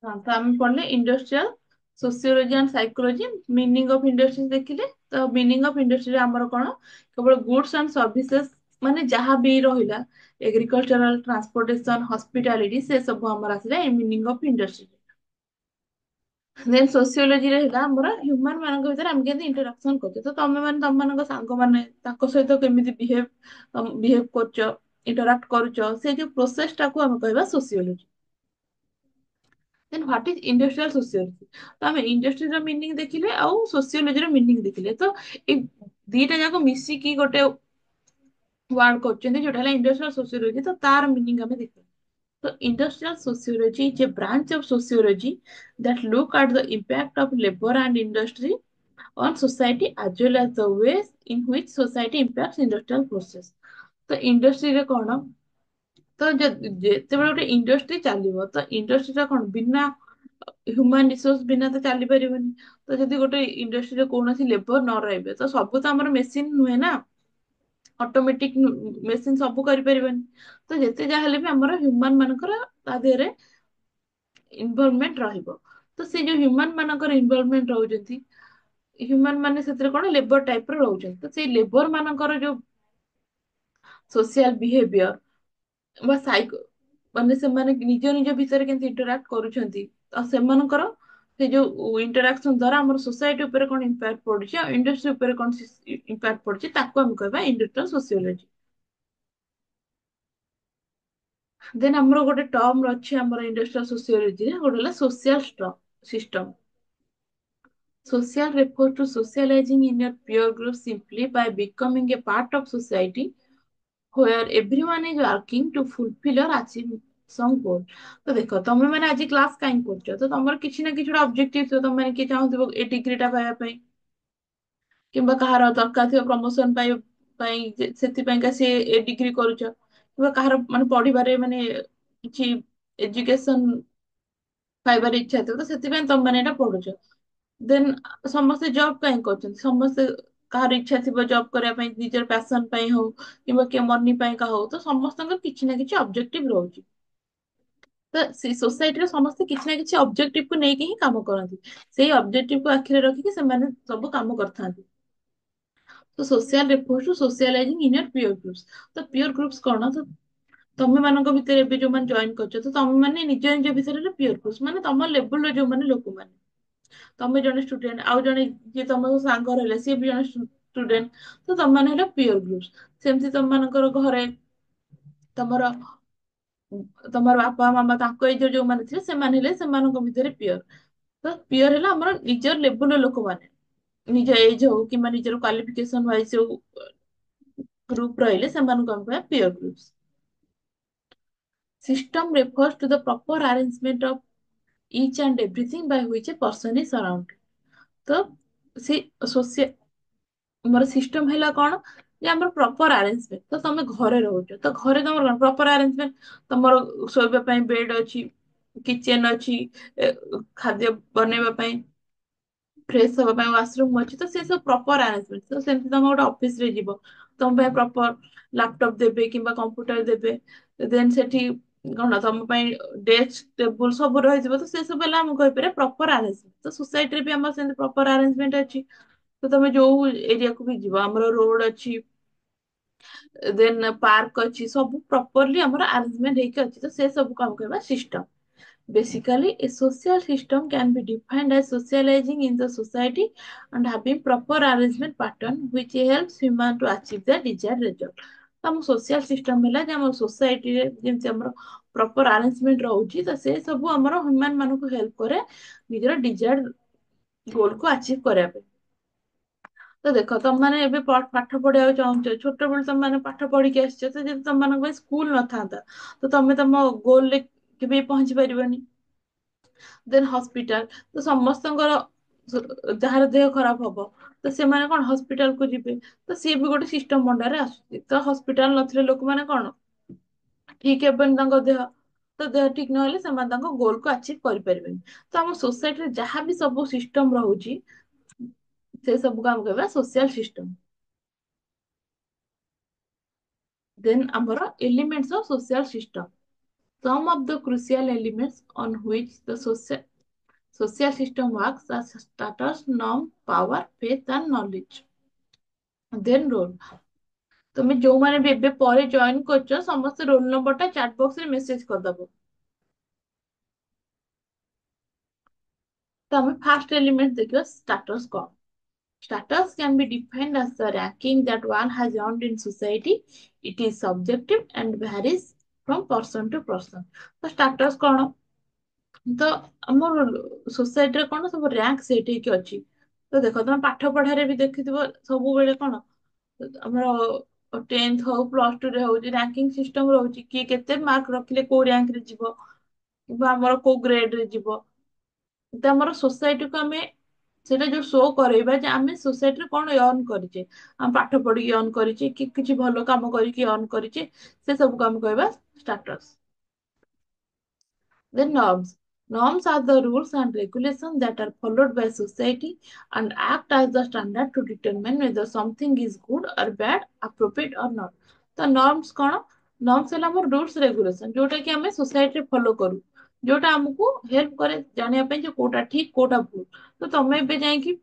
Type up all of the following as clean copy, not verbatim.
हाँ तो ଆମେ ପଢିଲେ industrial sociology and psychology meaning of industry ଦେଖିଲେ। ତ ମିନିଂ ଅଫ ଇଣ୍ଡଷ୍ଟ୍ରିରେ ଆମର କଣ କେବଳ ଗୁଡ୍ସ ଆଣ୍ଡ ସର୍ଭିସେସ୍ ମାନେ ଯାହା ବି ରହିଲା ଏଗ୍ରିକଲଚରାଲ ଟ୍ରାନ୍ସପୋର୍ଟେସନ ହସ୍ପିଟାଲିଟି ସେ ସବୁ ଆମର ଆସିଲା ଏ ମିନିଂ ଅଫ ଇଣ୍ଡଷ୍ଟ୍ରି। ଦେନ୍ ସୋସିଓଲୋଜିରେ ହେଲା ଆମର ହ୍ୟୁମାନ ମାନଙ୍କ ଭିତରେ ଆମେ କେମିତି ଇଣ୍ଟରାକ୍ସନ କରୁଛେ ତ ତମେ ମାନେ ତମମାନଙ୍କ ସାଙ୍ଗମାନେ ତାଙ୍କ ସହିତ କେମିତି ବିହେଭ କରୁଛ ଇଣ୍ଟରାକ୍ଟ କରୁଛ ସେ ଯୋଉ ପ୍ରୋସେସ ଟାକୁ ଆମେ କହିବା sociology. Then what is industrial sociology ତ ଆମେ ଇଣ୍ଡଷ୍ଟ୍ରିର ମିନିଂ ଦେଖିଲେ ଆଉ ସୋସିଓଲୋଜିର ମିନିଂ ଦେଖିଲେ ତ ଏଇ ଦିଟା ଯାକ ମିଶିକି ଗୋଟେ ୱାର୍ଡ କରୁଛନ୍ତି ଯୋଉଟା ହେଲା ଇଣ୍ଡଷ୍ଟ୍ରିଆଲ ସୋସିଓଲୋଜି ତ ତାର ମିନିଂ ଆମେ ଦେଖିବା। So, industrial sociology is a branch of sociology that look at the impact of labor and industry on society as well as the ways in which society impacts industrial process. ତ ଇଣ୍ଡଷ୍ଟ୍ରିରେ କଣ ତ ଯେତେବେଳେ ଗୋଟେ industry ଚାଲିବ ତ ଇଣ୍ଡଷ୍ଟ୍ରିଟା କଣ ବିନା ହ୍ୟୁମାନ ରିସୋର୍ସ ବିନା ତ ଚାଲିପାରିବନି। ତ ଯଦି ଗୋଟେ ଇଣ୍ଡଷ୍ଟ୍ରିରେ କୌଣସି ଲେବର ନ ରହିବେ ତ ସବୁ ତ ଆମର ମେସିନ ନୁହେଁ ନା ଅଟୋମେଟିକ ମେସିନ ସବୁ କରିପାରିବନି। ତ ଯେତେ ଯାହା ହେଲେ ବି ଆମର ହ୍ୟୁମାନ ମାନଙ୍କର ତା ଦେହରେ ଇନଭଲଭମେଣ୍ଟ ରହିବ। ତ ସେ ଯୋଉ ହ୍ୟୁମାନ ମାନଙ୍କର ଇନଭଲଭମେଣ୍ଟ ରହୁଛନ୍ତି ହ୍ୟୁମାନ ମାନେ ସେଥିରେ କଣ ଲେବର ଟାଇପ ର ରହୁଛନ୍ତି ତ ସେଇ ଲେବର ମାନଙ୍କର ଯୋଉ ସୋସିଆଲ ବିହେଭିୟର ବା ସାଇକୋ ମାନେ ସେମାନେ ନିଜ ନିଜ ଭିତରେ କେମିତି ଇଣ୍ଟରାକ୍ଟ କରୁଛନ୍ତି ଆଉ ସେମାନଙ୍କର ସେ ଯୋଉ ଇଣ୍ଟରାକ୍ସନ ଦ୍ଵାରା ଆମର ସୋସାଇଟି ଉପରେ କଣ ଇମ୍ପାକ୍ଟ ପଡୁଛି ଆଉ ଇଣ୍ଡଷ୍ଟ୍ରି ଉପରେ କଣ ଇମ୍ପାକ୍ଟ ପଡୁଛି ତାକୁ ଆମେ କହିବା ଇଣ୍ଡଷ୍ଟ୍ରିଆଲ ସୋସିଓଲୋଜି। ଦେନ୍ ଆମର ଗୋଟେ ଟର୍ମ ଅଛି ଆମର ଇଣ୍ଡଷ୍ଟ୍ରିଆଲ ସୋସିଓଲୋଜିରେ ଗୋଟେ ହେଲା social system. Social refers to socializing in a peer group simply by becoming a part of society where everyone is working to fulfill or achieve some goal। ତ ଦେଖ ତମେ ମାନେ ଆଜି କ୍ଲାସ କାହିଁ କରୁଛ ତ ତମର କିଛି ନା କିଛି ଗୋଟେ ଅବଜେକ୍ଟିଭ ଥିବ ତମେ ମାନେ କିଏ ଚାହୁଁଥିବ ଏ ଡିଗ୍ରୀ ଟା ପାଇବା ପାଇଁ କିମ୍ବା କାହାର ଦରକାର ଥିବ ପ୍ରମୋସନ ପାଇଁ ସେଥିପାଇଁକା ସିଏ ଏ ଡିଗ୍ରୀ କରୁଛ କିମ୍ବା କାହାର ମାନେ ପଢିବାରେ ମାନେ କିଛି ଏଜୁକେସନ ପାଇବାର ଇଚ୍ଛା ଥିବ ତ ସେଥିପାଇଁ ତମେ ମାନେ ଏଇଟା ପଢୁଛ। ଦେନ୍ ସମସ୍ତେ ଜବ୍ କାହିଁ କରୁଛନ୍ତି ସମସ୍ତେ କାହାର ଇଚ୍ଛା ଥିବ ଜବ୍ କରିବା ପାଇଁ ନିଜର ପ୍ୟାସନ ପାଇଁ ହଉ କିମ୍ବା କିଏ ମନି ପାଇଁକା ହଉ ତ ସମସ୍ତଙ୍କର କିଛି ନା କିଛି ଅବଜେକ୍ଟିଭ ରହୁଛି। ତ ସେ ସୋସାଇଟିରେ ସମସ୍ତେ କିଛି ନା କିଛି ଅବଜେକ୍ଟିଭକୁ ନେଇକି ହିଁ କାମ କରନ୍ତି। ସେଇ ଅବଜେକ୍ଟିଭକୁ ଆଖିରେ ରଖିକି ସେମାନେ ସବୁ କାମ କରିଥାନ୍ତି। ତ social refers to socializing in peer groups. ତ ପିୟର ଗ୍ରୁପ୍ସ କଣ ତ ତମେ ମାନଙ୍କ ଭିତରେ ଏବେ ଯୋଉମାନେ ଜଏନ କରୁଛ ତ ତମେ ମାନେ ନିଜ ନିଜ ଭିତରେ ପିୟର ଗ୍ରୁପ୍ସ ମାନେ ତମ ଲେବୁଲର ଯୋଉମାନେ ଲୋକମାନେ ତମେ ଜଣେ ଷ୍ଟୁଡେଣ୍ଟ ଆଉ ଜଣେ ଯିଏ ତମ ସାଙ୍ଗ ରହିଲା ସିଏ ବି ଜଣେ ଷ୍ଟୁଡେଣ୍ଟ ତ ତମମାନେ ହେଲା ପିୟର ଗ୍ରୁପ୍ସ। ସେମିତି ତମମାନଙ୍କର ଘରେ ତମର ତମର ବାପା ମାମା ତାଙ୍କ ଏଜର ଯୋଉମାନେ ଥିବେ ସେମାନେ ହେଲେ ସେମାନଙ୍କ ଭିତରେ ପିୟର। ତ ପିୟର ହେଲା ଆମର ନିଜ ଲେବୁଲର ଲୋକମାନେ ନିଜ ଏଜ ହଉ କିମ୍ବା ନିଜର କ୍ୱାଲିଫିକେସନ ୱାଇଜ ହଉ ଗ୍ରୁପ ରହିଲେ ସେମାନଙ୍କୁ ଆମେ କହିବା peer groups. System refers to the proper arrangement of each and everything by which a person is surrounded। ତ ସେ ଆମର ସିଷ୍ଟମ ହେଲା କଣ ଯେ ଆମର ପ୍ରପର ଆରେଞ୍ଜମେଣ୍ଟ ତ ତମେ ଘରେ ରହୁଛ ତ ଘରେ ତମର କଣ ପ୍ରପର ଆରେଞ୍ଜମେଣ୍ଟ ତମର ଶୋଇବା ପାଇଁ ବେଡ୍ ଅଛି କିଚେନ ଅଛି ଖାଦ୍ୟ ବନେଇବା ପାଇଁ ଫ୍ରେଶ ହବା ପାଇଁ ୱାସରୁମ ଅଛି ତ ସେ ସବୁ ପ୍ରପର ଆରେଞ୍ଜମେଣ୍ଟ ତ ସେମିତି ତମେ ଗୋଟେ ଅଫିସ ରେ ଯିବ ତମ ପାଇଁ ପ୍ରପର ଲାପଟପ ଦେବେ କିମ୍ବା କମ୍ପ୍ୟୁଟର ଦେବେ ଦେନ୍ ସେଠି କଣ ତମ ପାଇଁ ଡେସ୍କ ଟେବୁଲ ସବୁ ରହିଥିବ ତ ସେ ସବୁ ହେଲା ମୁଁ କହିପାରିବା ପ୍ରପର ଆରେଞ୍ଜମେଣ୍ଟ ତ ସୋସାଇଟିରେ ବି ଆମର ସେମିତି ପ୍ରପର ଆରେଞ୍ଜମେଣ୍ଟ ଅଛି। ତ ତମେ ଯୋଉ ଏରିଆକୁ ବି ଯିବ ଆମର ରୋଡ ଅଛି ଦେନ୍ ପାର୍କ ଅଛି ସବୁ ପ୍ରପରଲି ଆମର ଆରେଞ୍ଜମେଣ୍ଟ ହେଇକି ଅଛି ତ ସେ ସବୁ କାମ କରିବା system. Basically, a social system can be defined as socializing in the society and having proper arrangement pattern which helps human to achieve the desired result। ତ ଆମ ସୋସିଆଲ ସିଷ୍ଟମ ହେଲା ଯେ ଆମ ସୋସାଇଟିରେ ଯେମିତି ଆମର ପ୍ରପର ଆରେଞ୍ଜମେଣ୍ଟ ରହୁଛି ତ ସେ ସବୁ ଆମର ହ୍ୟୁମାନ ମାନଙ୍କୁ ହେଲ୍ପ କରେ ନିଜର ଡିଜାୟାର୍ଡ ଗୋଲକୁ ଆଚିଭ କରିବା ପାଇଁ। ତ ଦେଖ ତମମାନେ ଏବେ ପାଠ ପଢିବାକୁ ଚାହୁଁଛ ଛୋଟବେଳୁ ତମମାନେ ପାଠ ପଢିକି ଆସିଛ ତ ଯଦି ତମମାନଙ୍କ ପାଇଁ ସ୍କୁଲ ନଥାନ୍ତା ତ ତମେ ତମ ଗୋଲରେ କେବେ ପହଞ୍ଚି ପାରିବନି। ଦେନ୍ ହସ୍ପିଟାଲ ତ ସମସ୍ତଙ୍କର ଯାହାର ଦେହ ଖରାପ ହବ ତ ସେମାନେ କଣ ହସ୍ପିଟାଲ କୁ ଯିବେ ତ ସିଏ ବି ଗୋଟେ ସିଷ୍ଟମ ଅଣ୍ଡରରେ ଆସୁଛି ତ ହସ୍ପିଟାଲ ନଥିଲେ ଲୋକମାନେ କଣ ଠିକ ହେବନି ତାଙ୍କ ଦେହ ତ ଦେହ ଠିକ ନହେଲେ ସେମାନେ ତାଙ୍କ ଗୋଲକୁ ଆଚିଭ କରିପାରିବେନି। ତ ଆମ ସୋସାଇଟିରେ ଯାହା ବି ସବୁ ସିଷ୍ଟମ ରହୁଛି ସେ ସବୁକୁ ଆମେ କହିବା ସୋସିଆଲ ସିଷ୍ଟମ। ଦେନ୍ ଆମର elements of social system. Some of the crucial elements on which the social system works are status, norm, power, faith, and knowledge. Then role. তুমি ଯୋଉମାନେ ବି ଏବେ ପରେ ଜଏନ କରୁଛ ସମସ୍ତେ ରୋଲ ନମ୍ବର ଟା ଚାଟ ବକ୍ସ ରେ message କରିଦବ। ତ ଆମେ ଫାର୍ଷ୍ଟ ଏଲିମେଣ୍ଟ ଦେଖିବା ଷ୍ଟାଟସ୍ କଣ। Status can be defined as the ranking that one has earned in society. It is subjective and varies from person to person. ତ status କଣ? ତ ଆମର ସୋସାଇଟିରେ କଣ ସବୁ ରାଙ୍କ ସେଟ୍ ହେଇକି ଅଛି। ତ ଦେଖ ତମେ ପାଠ ପଢାରେ ବି ଦେଖିଥିବ ସବୁବେଳେ କଣ ଆମର ଟେନ୍ଥ ହଉ ପ୍ଲସ ଟୁ ରେ ହଉଛି ରାଙ୍କିଙ୍ଗ ସିଷ୍ଟମ ରହୁଛି କିଏ କେତେ ମାର୍କ ରଖିଲେ କୋଉ ରାଙ୍କ ରେ ଯିବ କିମ୍ବା ଆମର କୋଉ ଗ୍ରେଡ ରେ ଯିବ। ତ ଆମର ସୋସାଇଟିକୁ ଆମେ ସେଇଟା ଯୋଉ ଶୋ କରେଇବା ଯେ ଆମେ ସୋସାଇଟିରେ କଣ ଅର୍ନ କରିଛେ ଆମେ ପାଠ ପଢିକି ଅର୍ନ କରିଛେ କି କିଛି ଭଲ କାମ କରିକି ଅର୍ନ କରିଛେ ସେ ସବୁକୁ ଆମେ କହିବା status. Then norms. Norms are the rules and regulations that are followed by society and act as the standard to determine whether something is good or bad, appropriate or not. ତ norms କଣ? Norms ହେଲା ଆମର rules regulation ଯୋଉଟା କି ଆମେ society ରେ follow କରୁ। ଯୋଉଟା ଆମକୁ help କରେ ଜାଣିବା ପାଇଁ ଯେ କୋଉଟା ଠିକ କୋଉଟା ଭୁଲ। ତ ତମେ ଏବେ ଯାଇକି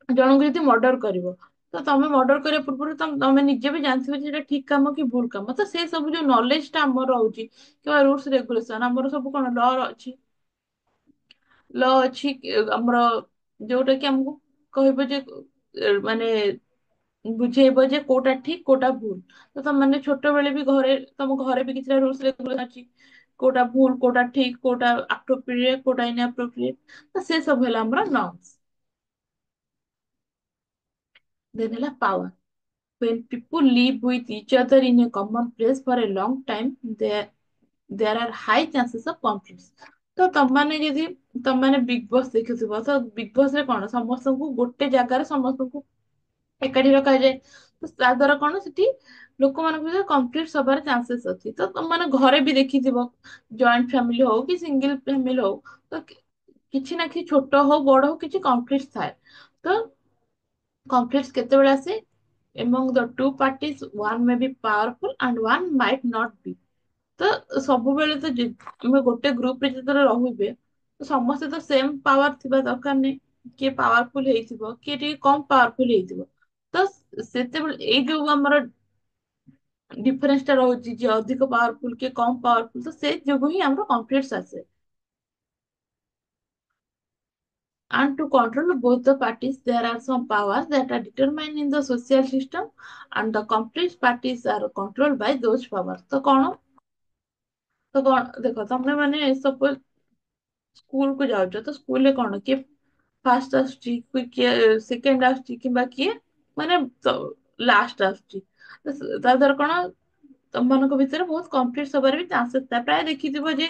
ଜଣଙ୍କୁ ଯଦି ମର୍ଡର କରିବ ତ ତମେ ମର୍ଡର କରିବା ପୂର୍ବରୁ ତମେ ନିଜେ ବି ଜାଣିଥିବ ଯେ ସେଟା ଠିକ କାମ କି ଭୁଲ କାମ। ତ ସେ ସବୁ ଯୋଉ ନଲେଜ ଟା ଆମର ରହୁଛି କିମ୍ବା ରୁଲସ ରେଗୁଲେସନ ଆମର ସବୁ କଣ ଅଛି ଲ ଅଛି ଆମର ଯୋଉଟା କି ଆମକୁ କହିବ ଯେ ମାନେ ବୁଝେଇବ ଯେ କୋଉଟା ଠିକ କୋଉଟା ଭୁଲ। ତ ତମାନେ ଛୋଟବେଳେ ବି ଘରେ ତମ ଘରେ ବି କିଛି ରୁଲସ ରେଗୁଲେସନ ଅଛି କୋଉଟା ଭୁଲ କୋଉଟା ଠିକ କୋଉଟା ଆପ୍ରୋପ୍ରିଏଟ କୋଉଟା ଇନଆପ୍ରୋପ୍ରିଏଟ। ତ ସେ ସବୁ ହେଲା ଆମର ନର୍ମସ। ଦେନ୍ ହେଲା power. When people live with each other in a common place for a long time, there are high chances of conflicts. ତ ତମମାନେ ଯଦି ତମମାନେ ବିଗ ବସ୍ ଦେଖୁଥିବ ତ ବିଗ ବସ ରେ କଣ ସମସ୍ତଙ୍କୁ ଗୋଟେ ଜାଗାରେ ସମସ୍ତଙ୍କୁ ଏକାଠି ରଖାଯାଏ। ତ ତା ଦ୍ଵାରା କଣ ସେଠି ଲୋକମାନଙ୍କ ଭିତରେ କନଫ୍ଲିକ୍ଟ ହବାର ଚାନ୍ସେସ୍ ଅଛି। ତ ତମମାନେ ଘରେ ବି ଦେଖିଥିବ ଜଏଣ୍ଟ ଫ୍ୟାମିଲି ହଉ କି ସିଙ୍ଗଲ ଫ୍ୟାମିଲି ହଉ ତ କିଛି ନା କିଛି ଛୋଟ ହଉ ବଡ ହଉ କିଛି କନଫ୍ଲିକ୍ଟ ଥାଏ। ତ କନଫ୍ଲିକ୍ଟ କେତେବେଳେ ଆସେ among the two parties one may be powerful and one might not be। ତ ସବୁବେଳେ ତ ଆମେ ଗୋଟେ ଗ୍ରୁପ ରେ ଯେତେବେଳେ ରହିବେ ତ ସମସ୍ତେ ତ ସେମ ପାୱାର ଥିବା ଦରକାର ନାହିଁ। କିଏ ପାୱାରଫୁଲ ହେଇଥିବ କିଏ ଟିକେ କମ ପାୱାରଫୁଲ ହେଇଥିବ। ତ ସେତେବେଳେ ଏଇ ଯୋଉ ଆମର ଡିଫରେନ୍ସ ଟା ରହୁଛି ଯେ ଅଧିକ ପାୱାରଫୁଲ କିଏ କମ ପାୱାରଫୁଲ ତ ସେଇ ଯୋଗୁ ହିଁ ଆମର କନଫ୍ଲିକ୍ଟ ଆସେ। And to control both the parties, there are some powers that are determined in the social system, and the complete parties are controlled by those powers। ତ କଣ ଦେଖ ତମେ ମାନେ ସପୋଜ ସ୍କୁଲ କୁ ଯାଉଛ ତ ସ୍କୁଲରେ କଣ କିଏ ଫାଷ୍ଟ ଆସୁଛି କିଏ ସେକେଣ୍ଡ ଆସୁଛି କିମ୍ବା କିଏ ମାନେ ଲାଷ୍ଟ ଆସୁଛି। ତ ତା ଦ୍ୱାରା କଣ ତମମାନଙ୍କ ଭିତରେ ବହୁତ କନଫ୍ଲିକ୍ଟ ହବାର ବି ଚାନ୍ସେସ୍ ଥାଏ। ପ୍ରାୟ ଦେଖିଥିବ ଯେ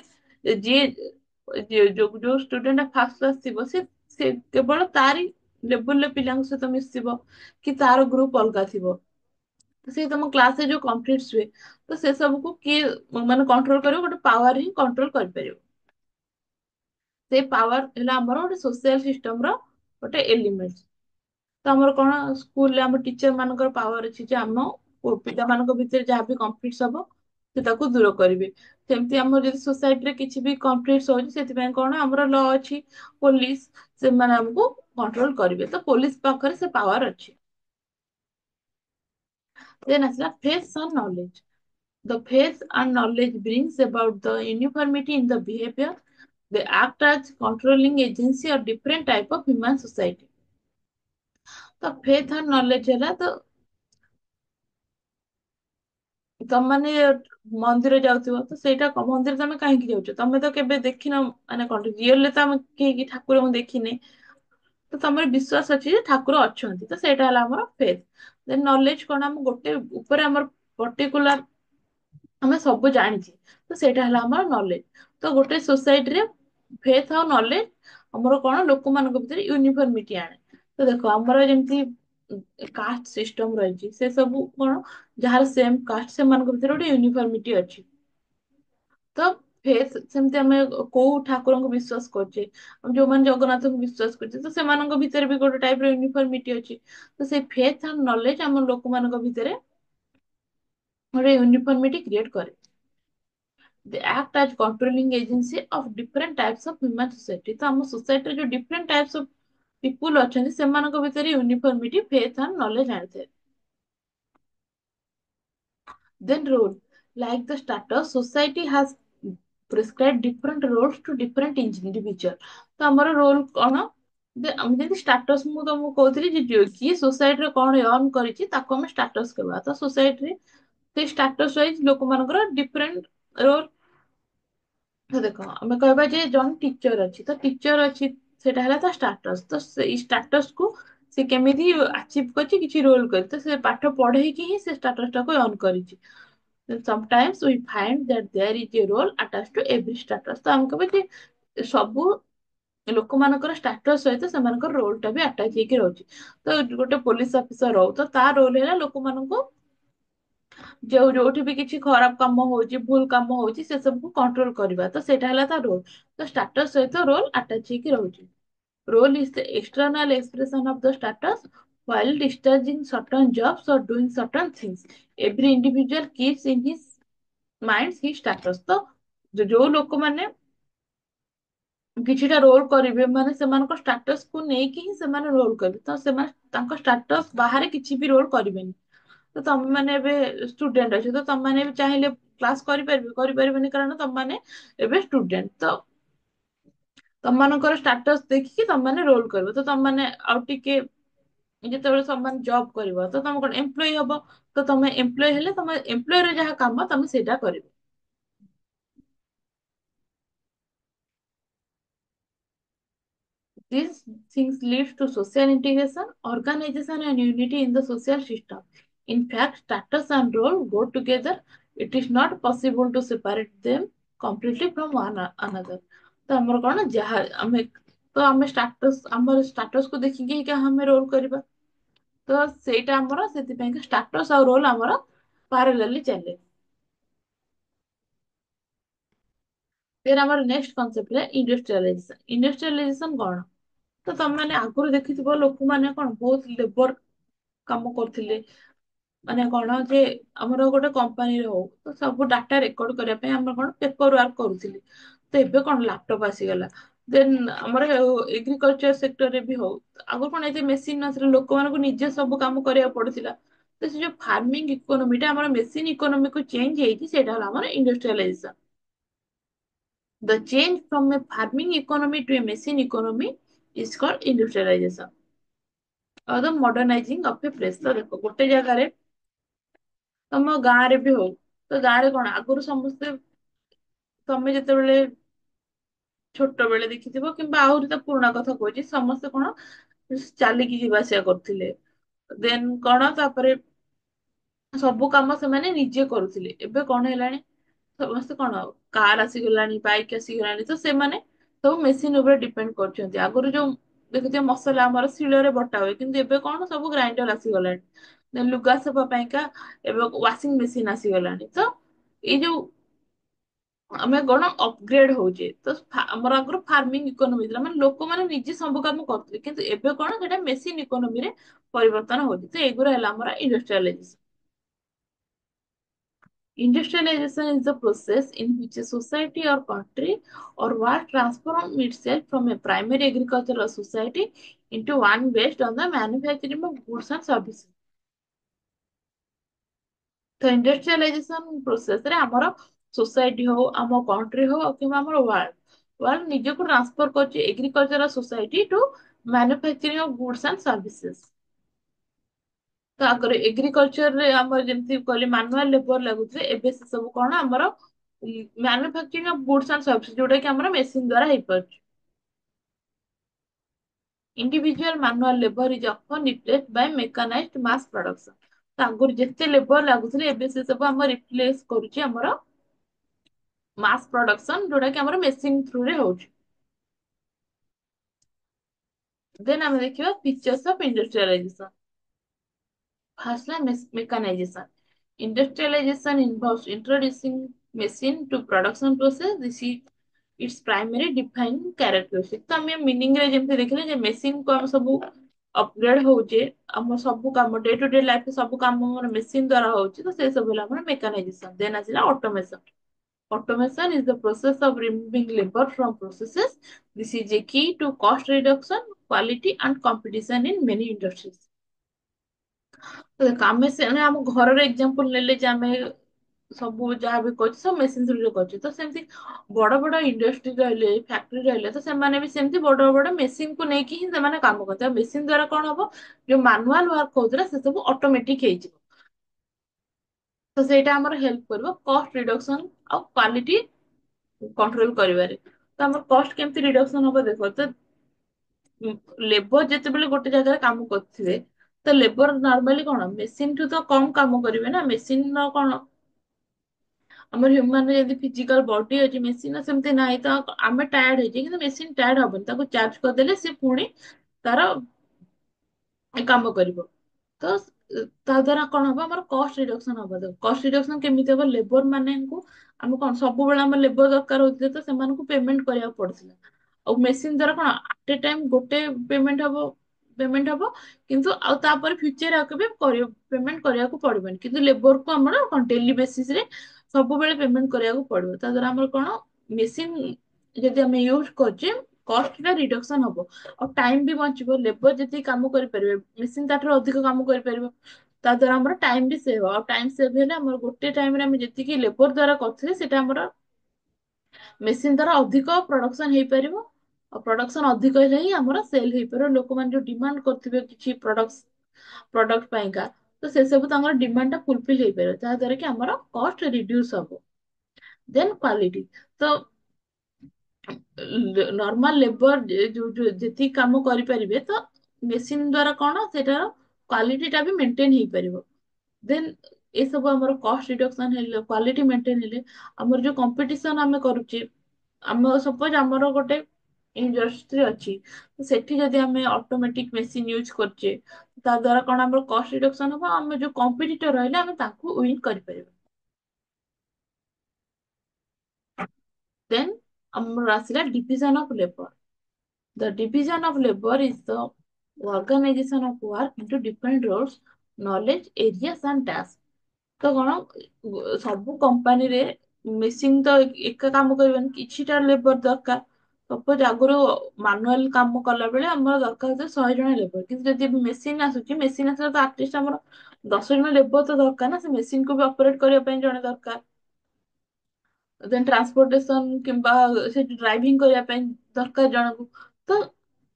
ଯୋଉ ଷ୍ଟୁଡେଣ୍ଟ ଫାଷ୍ଟ ଆସିଥିବ ସେ କେବଳ ତାରି ଲେବୁଲର ପିଲାଙ୍କ ସହିତ ମିଶିବ କି ତାର ଗ୍ରୁପ ଅଲଗା ଥିବ। ସେ ତମ କ୍ଲାସରେ ଯୋଉ କନଫ୍ଲିକ୍ଟ ହୁଏ ତ ସେ ସବୁକୁ କିଏ ମାନେ କଣ୍ଟ୍ରୋଲ କରିବ ଗୋଟେ ପାୱାର ହିଁ କଣ୍ଟ୍ରୋଲ କରିପାରିବ। ସେ ପାୱାର ହେଲା ଆମର ଗୋଟେ ସୋସିଆଲ ସିଷ୍ଟମ ର ଗୋଟେ ଏଲିମେଣ୍ଟ। ତ ଆମର କଣ ସ୍କୁଲରେ ଆମ ଟିଚର ମାନଙ୍କର ପାୱାର ଅଛି ଯେ ଆମ ପିଲାମାନଙ୍କ ଭିତରେ ଯାହା ବି କନଫ୍ଲିକ୍ଟ ହବ ସେ ତାକୁ ଦୂର କରିବେ। ସେମିତି ଆମର ଯଦି ସୋସାଇଟିରେ କିଛି ବି କନଫ୍ଲିକ୍ଟ ହଉଛି ସେଥିପାଇଁ କଣ ଆମର ଲ ଅଛି ପୋଲିସ ସେମାନେ ଆମକୁ କଣ୍ଟ୍ରୋଲ କରିବେ। ତ ପୋଲିସ ପାଖରେ ସେ ପାୱାର ଅଛି। ଦେନ୍ ଆସିଲା face on knowledge. The faith and knowledge brings about the uniformity in the behavior. They act as controlling agency or different type of human society। ତ faith and knowledge ହେଲା ତ ତମମାନେ ମନ୍ଦିର ଯାଉଥିବ ତ ସେଇଟା ମନ୍ଦିର ତମେ କାହିଁକି ଯାଉଛ ତମେ ତ କେବେ ଦେଖିନ ମାନେ କଣ ରିଅଲରେ ତ ଆମେ କେହି ଠାକୁରଙ୍କୁ ଦେଖିନେ। ତ ତମର ବିଶ୍ୱାସ ଅଛି ଯେ ଠାକୁର ଅଛନ୍ତି ତ ସେଇଟା ହେଲା ଆମର ଫେଥ। ଦେନ୍ ନଲେଜ କଣ ଆମ ଗୋଟେ ଉପରେ ଆମର ପର୍ଟିକୁଲାର ଆମେ ସବୁ ଜାଣିଛେ ତ ସେଇଟା ହେଲା ଆମର ନଲେଜ। ତ ଗୋଟେ ସୋସାଇଟିରେ ଫେଥ ଆଉ ନଲେଜ ଆମର କଣ ଲୋକମାନଙ୍କ ଭିତରେ ୟୁନିଫର୍ମିଟି ଆଣେ। ତ ଦେଖ ଆମର ଯେମିତି କାଷ୍ଟ ସିଷ୍ଟମ ରହିଛି ସେ ସବୁ କଣ ଯାହାର ସେମ କାଷ୍ଟ ସେମାନଙ୍କ ଭିତରେ ଗୋଟେ ୟୁନିଫର୍ମିଟି ଅଛି। ତ ଫେଥ ସେମିତି ଆମେ କୋଉ ଠାକୁରଙ୍କୁ ବିଶ୍ଵାସ କରୁଛେ ଯୋଉମାନେ ଜଗନ୍ନାଥଙ୍କୁ ବିଶ୍ଵାସ କରୁଛେ ତ ସେମାନଙ୍କ ଭିତରେ ବି ଗୋଟେ ଟାଇପ ର ୟୁନିଫର୍ମିଟି ଅଛି। ତ ସେଇ ଫେଥ ଆଣ୍ଡ ନଲେଜ ଆମ ଲୋକମାନଙ୍କ ଭିତରେ ଗୋଟେ ୟୁନିଫର୍ମିଟି କ୍ରିଏଟ କରେ। they act as controlling agency of different types of human society. ତ ଆମ society ଯୋଉ different types of people ଅଛନ୍ତି ସେମାନଙ୍କ ଭିତରେ uniformity, faith and knowledge ଆଣିଥାଏ. Then role. Like the status, society has prescribed different roles to different individual. ତ ଆମର roll କଣ? ଆମେ ଯେମିତି ଷ୍ଟାଟସ୍ ମୁଁ ତମକୁ କହୁଥିଲି ଯେ କିଏ ସୋସାଇଟିରେ କଣ ଅର୍ନ କରିଛି ତାକୁ ଆମେ ଷ୍ଟାଟସ୍ କହିବା। ତ ସୋସାଇଟିରେ ସେଇ ଷ୍ଟାଟସ୍ ୱାଇଜ ଲୋକମାନଙ୍କର ଡିଫରେଣ୍ଟ ରୋଲ। ତ ଦେଖ ଆମେ କହିବା ଯେ ଜଣେ ଟିଚର ଅଛି, ତ ଟିଚର ଅଛି ସେଟା ହେଲା ତା ଷ୍ଟାଟସ୍। ତ ସେଇ ଷ୍ଟାଟସ୍ କୁ ସେ କେମିତି ଆଚିଭ୍ କରିଛି କିଛି ରୋଲ କରି, ତ ସେ ପାଠ ପଢେଇକି ହିଁ ସେ ଷ୍ଟାଟସ୍ ଟାକୁ ଅର୍ନ କରିଛି। Sometimes we find that there is a role attached to every status. ତ ଆମେ କହିବା ଯେ ସବୁ ଲୋକମାନଙ୍କର ଷ୍ଟାଟସ୍ ସହିତ ସେମାନଙ୍କର ରୋଲ ଟା ବି ଆଟାଚ୍ ହେଇକି ରହୁଛି। ତ ଗୋଟେ ପୋଲିସ ଅଫିସର ହଉ ତ ତା ରୋଲ ହେଲା ଲୋକମାନଙ୍କୁ ଯୋଉଠି ବି କିଛି ଖରାପ କାମ ହଉଛି ଭୁଲ କାମ ହଉଛି ସେ ସବୁକୁ କଣ୍ଟ୍ରୋଲ କରିବା। ତ ସେଇଟା ହେଲା ତା ରୋଲ। ତ ଷ୍ଟାଟସ୍ ସହିତ ରୋଲ ଆଟାଚ୍ ହେଇକି ରହୁଛି। Role is the external expression of the status while discharging certain jobs or doing certain things. Every individual keeps in his mind his status. ତ ଯୋଉ ଲୋକମାନେ କିଛିଟା ରୋଲ କରିବେ ମାନେ ସେମାନଙ୍କ ଷ୍ଟାଟସ୍ କୁ ନେଇକି ହିଁ ସେମାନେ ରୋଲ କରିବେ। ତ ସେମାନେ ତାଙ୍କ ଷ୍ଟାଟସ୍ ବାହାରେ କିଛି ବି ରୋଲ କରିବେନି। ତ ତମେ ମାନେ ଏବେ ଷ୍ଟୁଡେଣ୍ଟ ଅଛ, ତ ତମେ ମାନେ ବି ଚାହିଁଲେ କ୍ଲାସ କରିପାରିବେ, କରିପାରିବେନି କାରଣ ତମେ ମାନେ ଏବେ ଷ୍ଟୁଡେଣ୍ଟ। ତ ତମମାନଙ୍କର ଷ୍ଟାଟସ୍ ଦେଖିକି ତମମାନେ ରୋଲ କରିବ। ତ ତମମାନେ ଆଉ ଟିକେ ଯେତେବେଳେ ତମମାନେ ଜବ୍ କରିବ ତ ତମେ କଣ ଏମ୍ପ୍ଲୟି ହବ। ତ ତମେ ଏମ୍ପ୍ଲୟି ହେଲେ ତମେ ଏମ୍ପ୍ଲୟର ଯାହା କାମ ତମେ ସେଇଟା କରିବ। These things lead to social integration, organization, and unity in the social system. In fact, status and role go together. It is not possible to separate them completely from one another. ତ ଆମର କଣ ଯାହା ଆମେ status ଆମର status କୁ ଦେଖିକି ହିଁ ଆମେ ରୋଲ କରିବା। ତ ସେଇଟା ଆମର ସେଥିପାଇଁ ଷ୍ଟାଟସ୍ ଆଉ ରୋଲ ଆମର ପାରାଲେଲି ଚାଲେ। ଦେନ୍ ଆମର ନେକ୍ସଟ କନସେପ୍ଟ ହେଲା ଇଣ୍ଡଷ୍ଟ୍ରିଆଲାଇଜେସନ। ଇଣ୍ଡଷ୍ଟ୍ରିଆଲାଇଜେସନ କଣ? ତ ତମମାନେ ଆଗରୁ ଦେଖିଥିବ ଲୋକମାନେ କଣ ବହୁତ ଲେବର କାମ କରୁଥିଲେ। ମାନେ କଣ ଯେ ଆମର ଗୋଟେ କମ୍ପାନୀରେ ହଉ ତ ସବୁ ଡାଟା ରେକର୍ଡ କରିବା ପାଇଁ ଆମର କଣ ପେପର ୱାର୍କ କରୁଥିଲେ। ତ ଏବେ କଣ ଲାପଟପ ଆସିଗଲା। ଦେନ୍ ଆମର ଏଗ୍ରିକଲଚର ସେକ୍ଟରରେ ବି ହଉ ଆଗରୁ କଣ ଏତେ ମେସିନ ନଥିଲା, ଲୋକମାନଙ୍କୁ ନିଜେ ସବୁ କାମ କରିବାକୁ ପଡୁଥିଲା। ତ ସେ ଯୋଉ ଫାର୍ମିଂ ଇକୋନୋମିଟା ଆମର ମେସିନ ଇକୋନୋମିକୁ ଚେଞ୍ଜ ହେଇଛି ସେଇଟା ହେଲା ଆମର ଇଣ୍ଡଷ୍ଟ୍ରିଆଲାଇଜେସନ। The change from a farming economy to a machine economy is called industrialization or the modernizing of a place। ତ ଦେଖ ଗୋଟେ ଜାଗାରେ ତମ ଗାଁରେ ବି ହଉ ତ ଗାଁରେ କଣ ଆଗରୁ ସମସ୍ତେ ତମେ ଯେତେବେଳେ ଛୋଟ ବେଳେ ଦେଖିଥିବ କିମ୍ବା ଆହୁରି ତ ପୁରୁଣା କଥା କହୁଛି ସମସ୍ତେ କଣ ଚାଲିକି ଯିବା ଆସିବା କରୁଥିଲେ। ଦେନ୍ କଣ ତାପରେ ସବୁ କାମ ସେମାନେ ନିଜେ କରୁଥିଲେ। ଏବେ କଣ ହେଲାଣି ସମସ୍ତେ କଣ କାର ଆସିଗଲାଣି, ବାଇକ୍ ଆସିଗଲାଣି, ତ ସେମାନେ ସବୁ ମେସିନ ଉପରେ ଡିପେଣ୍ଡ କରୁଛନ୍ତି। ଆଗରୁ ଯୋଉ ଦେଖୁଥିବ ମସଲା ଆମର ଶିଳରେ ବଟା ହୁଏ କିନ୍ତୁ ଏବେ କଣ ସବୁ ଗ୍ରାଇଣ୍ଡର ଆସିଗଲାଣି। ଲୁଗା ସଫା ପାଇଁକା ଏବେ ୱାସିଂ ମେସିନ ଆସିଗଲାଣି। ତ ଏଇ ଯୋଉ ଆମେ କଣ ଅପଗ୍ରେଡ ହଉଛେ। ତ ଆମର ଆଗରୁ ଫାର୍ମିଂ ଇକୋନୋମି ଥିଲା ମାନେ ଲୋକମାନେ ନିଜେ ସବୁ କାମ କରୁଥିଲେ କିନ୍ତୁ ଏବେ କଣ ସେଟା ମେସିନ ଇକୋନୋମିରେ ପରିବର୍ତ୍ତନ ହଉଛି। ତ ଏଗୁରା ହେଲା ଆମର ଇଣ୍ଡଷ୍ଟ୍ରିଆଲାଇଜେସନ। Industrialization is the process in which a society or country or world transforms itself from a primary agricultural society into one based on the manufacturing of goods and services. ତ ଇଣ୍ଡଷ୍ଟ୍ରିଆଲାଇଜେସନ ପ୍ରୋସେସରେ ଆମର ସୋସାଇଟି ହଉ ଆମ କଣ୍ଟ୍ରି ହଉ କିମ୍ବା ଆମର world ନିଜକୁ transfer କରୁଛି agriculture society to manufacturing of goods and services. ତ ଆଗରେ ଏଗ୍ରିକଲଚରରେ ଆମର ଯେମିତି କହିଲେ ମାନୁଆଲ ଲେବର ଲାଗୁଥିଲେ ଏବେ ସେ ସବୁ କଣ ଆମର manufacturing of goods and service ଯୋଉଟା କି ଆମର ମେସିନ ଦ୍ୱାରା ହେଇପାରୁଛି। Individual manual labor is often replaced by mechanized mass production। ତ ଆଗରୁ ଯେତେ ଲେବର ଲାଗୁଥିଲେ ଏବେ ସେ ସବୁ ଆମର ରିପ୍ଲେସ କରୁଛି ଆମର ମାସ୍ ପ୍ରଡକ୍ସନ ଯୋଉଟା କି ଆମର ମେସିନ ଥ୍ରୁରେ ହଉଛି। ଦେନ୍ ଆମେ ଦେଖିବା features of industrialization. First is mechanization. Industrialization involves introducing machine to production process. This is its primary defining characteristic। ତ ଆମେ ମିନିଂ ରେ ଯେମିତି ଦେଖିଲେ ଯେ ମେସିନ କୁ ଆମେ ସବୁ ଅପଗ୍ରେଡ ହଉଛେ, ଆମ ସବୁ କାମ ଡେ ଟୁ ଡେ ଲାଇଫ ସବୁ କାମ ଆମର ମେସିନ ଦ୍ୱାରା ହଉଛି। ତ ସେ ସବୁ ହେଲା ଆମର ମେକାନାଇଜେସନ। ଦେନ୍ ଆସିଲା automation. Automation is the process of removing labor from processes. This is a key to cost reduction, quality, and competition in many industries. ତ ଦେଖ ଆମେ ସେ ମାନେ ଆମ ଘରର ଏକ୍ସାମ୍ପଲ ନେଲେ ଯେ ଆମେ ସବୁ ଯାହା ବି କରୁଛୁ ସବୁ ମେସିନ ଥ୍ରୁରେ କରୁଛୁ ତ ସେମିତି ବଡ ବଡ ଇଣ୍ଡଷ୍ଟ୍ରି ରହିଲେ ଫ୍ୟାକ୍ଟ୍ରି ରହିଲେ ତ ସେମାନେ ବି ସେମିତି ବଡ ବଡ ମେସିନକୁ ନେଇକି ହିଁ ସେମାନେ କାମ କରନ୍ତି ଆଉ ମେସିନ ଦ୍ଵାରା କଣ ହବ ଯୋଉ ମାନୁଆଲ ୱାର୍କ ହଉଥିଲା ସେ ସବୁ ଅଟୋମେଟିକ ହେଇଯିବ ତ ସେଇଟା ଆମର ହେଲ୍ପ କରିବ କଷ୍ଟ ରିଡକ୍ସନ ଆଉ କ୍ୱାଲିଟି କଣ୍ଟ୍ରୋଲ କରିବାରେ ତ ଆମର କଷ୍ଟ କେମିତି ରିଡକ୍ସନ ହବ ଦେଖ ତ ଲେବର ଯେତେବେଳେ ଗୋଟେ ଜାଗାରେ କାମ କରୁଥିବେ ତ ଲେବର ନର୍ମାଲି କଣ ମେସିନ ଠୁ ତ କମ କାମ କରିବେ ନା ମେସିନ ର କଣ ଆମର ହ୍ୟୁମାନ ଯେମିତି ଫିଜିକାଲ ବଡି ଅଛି ମେସିନ ସେମିତି ନାହିଁ ତ ଆମେ ଟାୟାର୍ଡ ହେଇଛେ କିନ୍ତୁ ମେସିନ ଟାୟାର୍ଡ ହବନି ତାକୁ ଚାର୍ଜ କରିଦେଲେ ସେ ପୁଣି ତାର କାମ କରିବ ତ ତା ଦ୍ଵାରା କଣ ହବ ଆମର କଷ୍ଟ ରିଡକ୍ସନ ହବ କଷ୍ଟ ରିଡକ୍ସନ କେମିତି ହବ ଲେବର ମାନଙ୍କୁ ଆମେ କଣ ସବୁବେଳେ ଆମର ଲେବର ଦରକାର ହଉଥିଲେ ତ ସେମାନଙ୍କୁ ପେମେଣ୍ଟ କରିବାକୁ ପଡୁଥିଲା ଆଉ ମେସିନ ଦ୍ଵାରା କଣ ଆଟ ଏ ଟାଇମ ଗୋଟେ ପେମେଣ୍ଟ ହବ କିନ୍ତୁ ଆଉ ତାପରେ ଫ୍ୟୁଚର ଆଉ କେବେ ପେମେଣ୍ଟ କରିବାକୁ ପଡିବନି କିନ୍ତୁ ଲେବରକୁ ଆମର କଣ ଡେଲି ବେସିସ ରେ ସବୁବେଳେ ପେମେଣ୍ଟ କରିବାକୁ ପଡିବ ତା ଦ୍ଵାରା ଆମର କଣ ମେସିନ ଯଦି ଆମେ ୟୁଜ କରୁଛେ କଷ୍ଟ ଟା ରିଡକ୍ସନ ହବ ଆଉ ଟାଇମ ବି ବଞ୍ଚିବ ଲେବର ଯେତିକି କାମ କରିପାରିବେ ମେସିନ ତାଠାରୁ ଅଧିକ କାମ କରିପାରିବ ତା ଦ୍ଵାରା ଆମର ଟାଇମ ବି ସେଭ ହବ ଆଉ ଟାଇମ ସେଭ ହେଲେ ଆମର ଗୋଟେ ଟାଇମରେ ଆମେ ଯେତିକି ଲେବର ଦ୍ଵାରା କରୁଥିଲେ ସେଇଟା ଆମର ମେସିନ ଦ୍ଵାରା ଅଧିକ ପ୍ରଡକ୍ସନ ହେଇପାରିବ ଆଉ ପ୍ରଡକ୍ସନ ଅଧିକ ହେଲେ ହିଁ ଆମର ସେଲ ହେଇପାରିବ ଲୋକମାନେ ଯୋଉ ଡିମାଣ୍ଡ କରୁଥିବେ କିଛି ପ୍ରଡକ୍ଟ ପାଇଁକା ତ ସେ ସବୁ ତାଙ୍କର ଡିମାଣ୍ଡ ଟା ଫୁଲଫିଲ ହେଇପାରିବ ଯାହା ଦ୍ୱାରା କି ଆମର କଷ୍ଟ ରିଡ୍ୟୁସ ହବ ଦେନ୍ କ୍ୱାଲିଟି ତ ନର୍ମାଲ ଲେବର ଯେତିକି କାମ କରିପାରିବେ ତ ମେସିନ ଦ୍ଵାରା କଣ ସେଟାର କ୍ୱାଲିଟି ଟା ବି ମେଣ୍ଟେନ ହେଇପାରିବ ଦେନ୍ ଏସବୁ ଆମର କଷ୍ଟ ରିଡକ୍ସନ ହେଲେ କ୍ୱାଲିଟି ମେଣ୍ଟେନ ହେଲେ ଆମର ଯୋଉ କମ୍ପିଟିସନ ଆମେ କରୁଛେ ଆମ ସପୋଜ ଆମର ଗୋଟେ ଇଣ୍ଡଷ୍ଟ୍ରି ଅଛି ସେଠି ଯଦି ଆମେ ଅଟୋମେଟିକ ମେସିନ ୟୁଜ କରୁଛେ ତା ଦ୍ଵାରା କଣ ଆମର କଷ୍ଟ ରିଡକ୍ସନ ହବ ଆମେ ଯୋଉ କମ୍ପିଟିଟର ରହିଲେ ଆମେ ତାଙ୍କୁ ୱିନ୍ କରିପାରିବା ଦେନ୍ ଆମର ଆସିଲା division of labour the division of labor is the organization of work into different roles knowledge areas and tasks ତ କଣ ସବୁ କମ୍ପାନୀରେ ମେସିନ ତ ଏକା କାମ କରିବନି କିଛିଟା ଲେବର ଦରକାର ସପୋଜ ଆଗରୁ ମାନୁଆଲ କାମ କଲା ବେଳେ ଆମର ଦରକାର ହଉଥିଲା 100 ଜଣ ଲେବର କିନ୍ତୁ ଯଦି ମେସିନ ଆସୁଛି ମେସିନ ଆସିଲେ ତ ଆଟଲିଷ୍ଟ ଆମର 10 ଜଣ ଲେବର ତ ଦରକାର ନା ସେ ମେସିନକୁ ବି ଅପରେଟ କରିବା ପାଇଁ ଜଣେ ଦରକାର ଦେନ୍ ଟ୍ରାନ୍ସପୋର୍ଟେସନ କିମ୍ବା ସେଠି ଡ୍ରାଇଭିଂ କରିବା ପାଇଁ ଦରକାର ଜଣକୁ ତ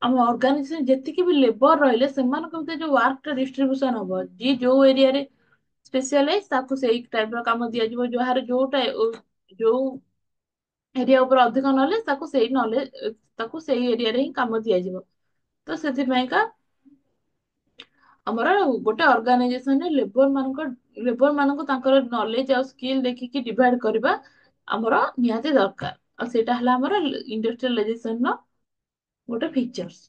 ଆମ ଅର୍ଗାନାଇଜେସନ ଯେତିକି ବି ଲେବର ରହିଲେ ସେମାନଙ୍କ ଭିତରେ ଯୋଉ ୱାର୍କ ଟା ଡିଷ୍ଟ୍ରିବ୍ୟୁସନ ହବ ଯିଏ ଯୋଉ ଏରିଆରେ ସ୍ପେଶିଆଲାଇଜ ତାକୁ ସେଇ ଟାଇପ ର କାମ ଦିଆଯିବ ଯାହାର ଯୋଉ ଏରିଆ ଉପରେ ଅଧିକ ନଲେଜ ତାକୁ ସେଇ ନଲେଜ ତାକୁ ସେଇ ଏରିଆରେ ହିଁ କାମ ଦିଆଯିବ ତ ସେଥିପାଇଁକା ଆମର ଗୋଟେ ଅର୍ଗାନାଇଜେସନରେ ଲେବର ମାନଙ୍କୁ ତାଙ୍କର ନଲେଜ ଆଉ ସ୍କିଲ ଦେଖିକି ଡିଭାଇଡ କରିବା ଆମର ନିହାତି ଦରକାର ଆଉ ସେଇଟା ହେଲା ଆମର ଇଣ୍ଡଷ୍ଟ୍ରିଆଲାଇଜେସନ ର ଗୋଟେ features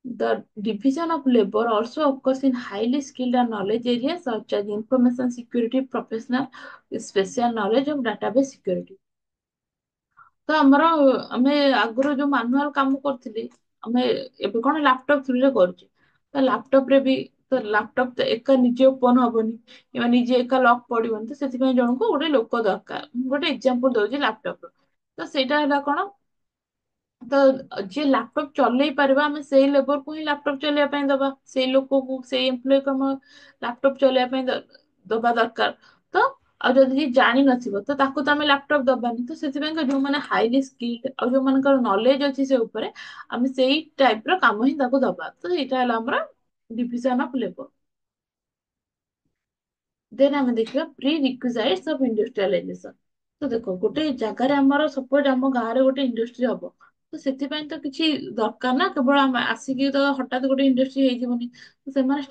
The division of labor also occurs in highly skilled and knowledge areas such as information security professional with special knowledge of database security. ତ ଆମର ଆମେ ଆଗରୁ ଯୋଉ ମାନୁଆଲ କାମ କରୁଥିଲେ ଆମେ ଏବେ କଣ ଲାପଟପ ଥ୍ରୁରେ କରୁଛେ ତ ଲାପଟପ ରେ ବି ତ ଲାପଟପ ତ ଏକା ନିଜେ ଓପନ ହବନି କିମ୍ବା ନିଜେ ଏକା ଲକ୍ ପଡିବନି ତ ସେଥିପାଇଁ ଜଣଙ୍କୁ ଗୋଟେ ଲୋକ ଦରକାର ମୁଁ ଗୋଟେ ଏକ୍ସାମ୍ପଲ ଦଉଛି ଲାପଟପ ର ତ ସେଇଟା ହେଲା କଣ ତ ଯିଏ ଲାପଟପ୍ ଚଲେଇ ପାରିବା ଆମେ ସେଇ ଲେବରକୁ ହିଁ ଲାପଟପ୍ ଚଲେଇବା ପାଇଁ ଦବା ସେଇ ଲୋକକୁ ସେଇ ଏମ୍ପ୍ଲୟକୁ ଆମ ଲାପଟପ୍ ଚଲେଇବା ପାଇଁ ଦବା ଦରକାର ତ ଆଉ ଯଦି ଯିଏ ଜାଣିନଥିବ ତ ତାକୁ ତ ଆମେ ଲାପଟପ୍ ଦବାନି ତ ସେଥିପାଇଁ ଯୋଉମାନେ ହାଇଲି ସ୍କିଲ୍ଡ ଆଉ ଯୋଉମାନଙ୍କର ନଲେଜ ଅଛି ସେ ଉପରେ ଆମେ ସେଇ ଟାଇପ ର କାମ ହିଁ ତାକୁ ଦବା ତ ଏଇଟା ହେଲା ଆମର ଡିଭିଜନ ଅଫ ଲେବର ଦେନ୍ ଆମେ ଦେଖିବା ପ୍ରି ରିକ୍ୱିଜାଇଟ୍ସ ଅଫ ଇଣ୍ଡଷ୍ଟ୍ରିଆଲାଇଜେସନ ତ ଦେଖ ଗୋଟେ ଜାଗାରେ ଆମର ସପୋଜ ଆମ ଗାଁରେ ଗୋଟେ ଇଣ୍ଡଷ୍ଟ୍ରି ହବ ତ ସେଥିପାଇଁ ତ କିଛି ଦରକାର ନା କେବଳ ଆମେ ଆସିକି ତ ହଠାତ୍ ଗୋଟେ ଇଣ୍ଡଷ୍ଟ୍ରି ହେଇଯିବନି ସେମାନେ